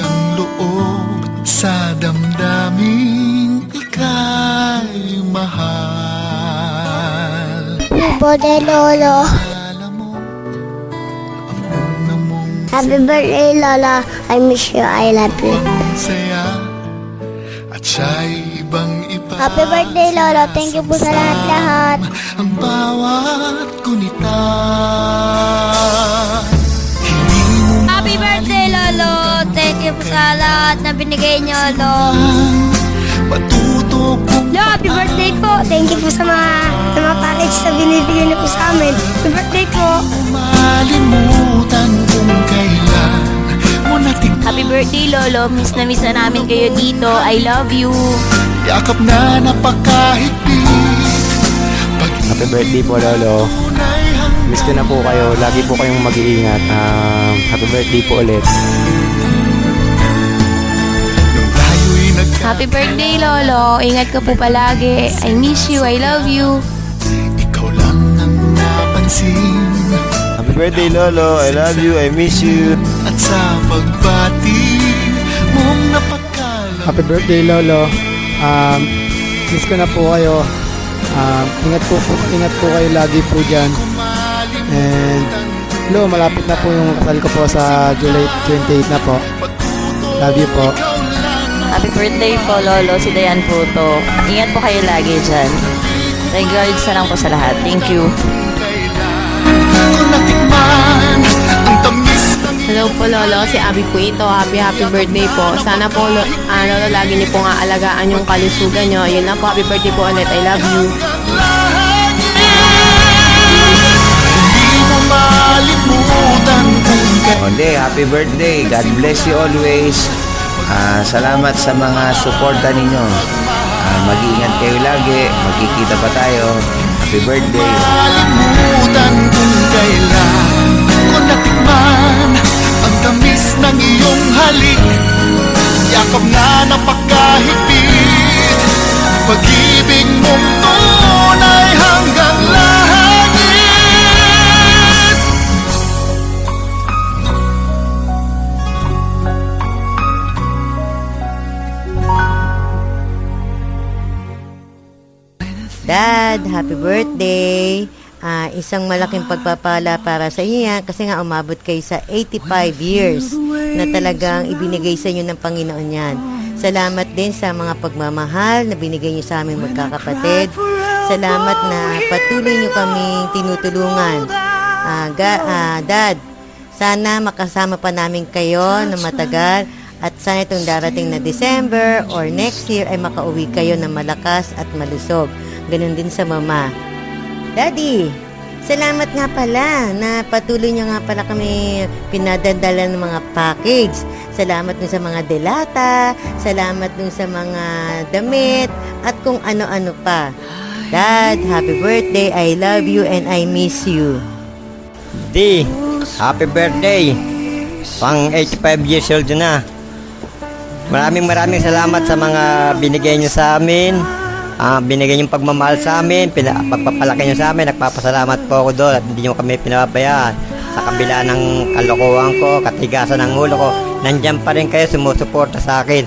ang loob sa damdaming ika'y mahal. Birthday, Lolo. Alam mo, ang una mong Happy birthday, Lolo. I miss you. I love you. saya at siya'y ibang-iba. Happy birthday, Lolo. Thank you po sa lahat-lahat. Ang bawat gunita. Hindi mo Happy birthday, Lolo! Thank you po sa lahat na binigay niyo, Lolo. matuto kung Lolo, happy birthday po. Thank you po sa mga package na binibigay niyo po sa amin. Happy birthday po. malimutan kung kailan mo natikman. Happy birthday, Lolo. Miss na namin kayo dito. I love you. Yakap na napakahigpit. Happy birthday po, Lolo. Miss ko na po kayo. Lagi po kayong mag-iingat. Happy birthday po ulit. Happy birthday, Lolo. Ingat ka po palagi. I miss you. I love you. Ikaw lang ang napansin. Happy birthday, Lolo. I love you. I miss you. At sa pagbati mong napakalam. Happy birthday, Lolo. Miss ko na po kayo. Ingat po kayo lagi po dyan. And Lo, malapit na po yung kasal ko po sa July 28 na po. Love you po. Happy birthday po, Lolo. Si Dayan po to. Ingat po kayo lagi dyan. Regards na lang po sa lahat. Thank you. Kung natikman ang tamis ng Hello po, Lolo. Si Abby po ito. Happy birthday po. Sana po, Lolo, lagi niyo pong aalagaan yung kalusugan niyo. Yun na po. Happy birthday po ulit. I love you. Hindi mo malimutan kung Onde, happy birthday. God bless you always. Salamat sa mga suporta ninyo. Mag-iingat kayo lagi. Magkikita pa tayo. Happy birthday. malimutan kung kailan ko natikman ang tamis ng iyong halik. Yakap na napakahigpit. Pag-ibig mong tunay hanggang langit. Dad, happy birthday. Isang malaking pagpapala para sa inyo yan kasi nga umabot kayo sa 85 years na talagang ibinigay sa inyo ng Panginoon yan. Salamat din sa mga pagmamahal na binigay niyo sa aming magkakapatid. Salamat na patuloy niyo kaming tinutulungan. Dad, sana makasama pa namin kayo na matagal at sana itong darating na December or next year ay makauwi kayo na malakas at malusog. Ganun din sa mama. Daddy, salamat nga pala na patuloy niyo nga pala kami pinadadala ng mga package. Salamat dun sa mga delata, salamat dun sa mga damit, at kung ano-ano pa. Dad, happy birthday. I love you and I miss you. Di, happy birthday. Pang 85 years old na. Maraming salamat sa mga binigay niyo sa amin. Binigay niyong pagmamahal sa amin, pagpapalaki niyo sa amin, nagpapasalamat po ako doon at hindi niyo kami pinababayaan. Sa kabila ng kalokohan ko, katigasan ng ulo ko, nandyan pa rin kayo, sumusuporta sa akin.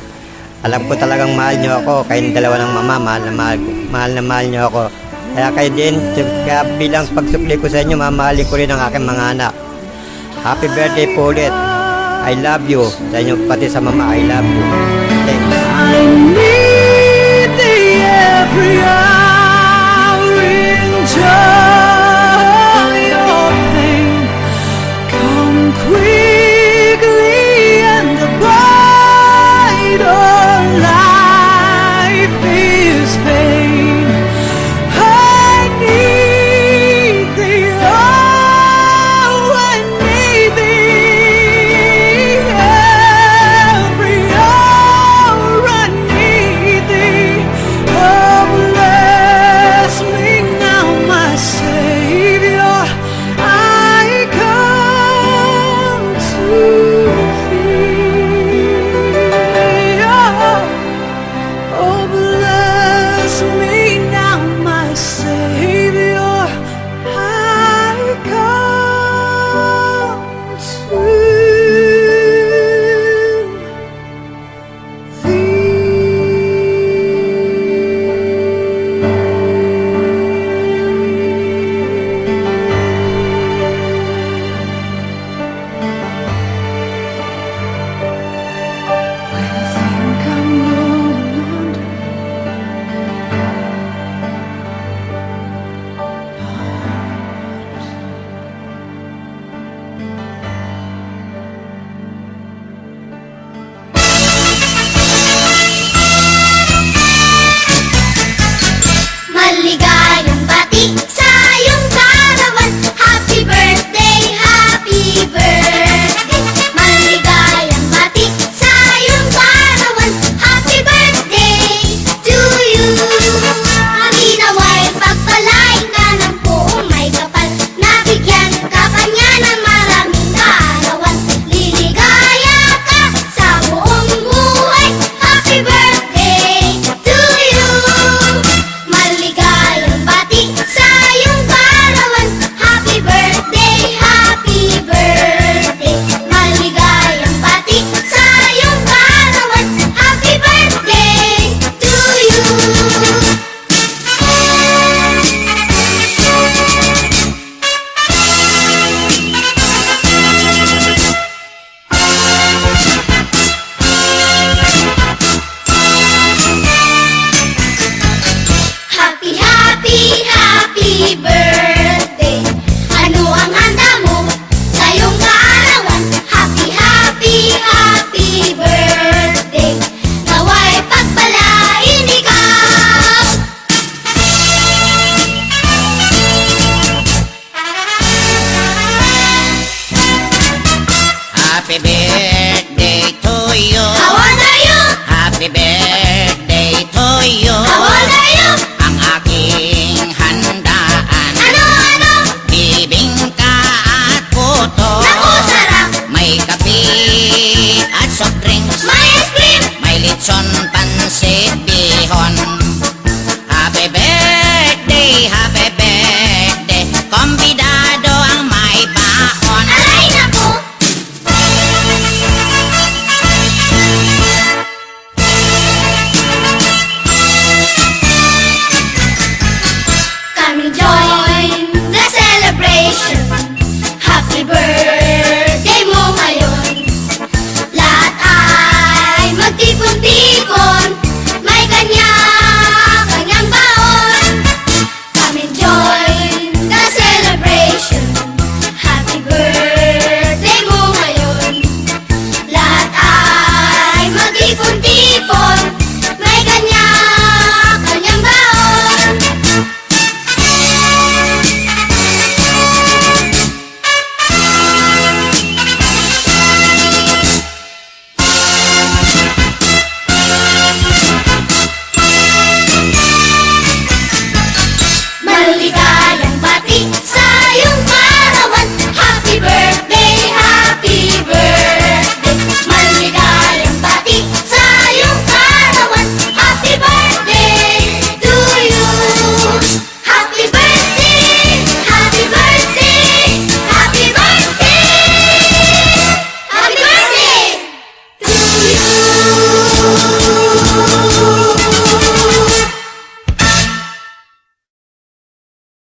Alam ko talagang mahal niyo ako, kayong dalawa ng mama, mahal niyo ako. Kaya kayo din, kaya bilang pagsupli ko sa inyo, mamahalin ko rin ang aking mga anak. Happy birthday po ulit. I love you. Sa inyo pati sa mama, I love you. Thanks. every hour in joy.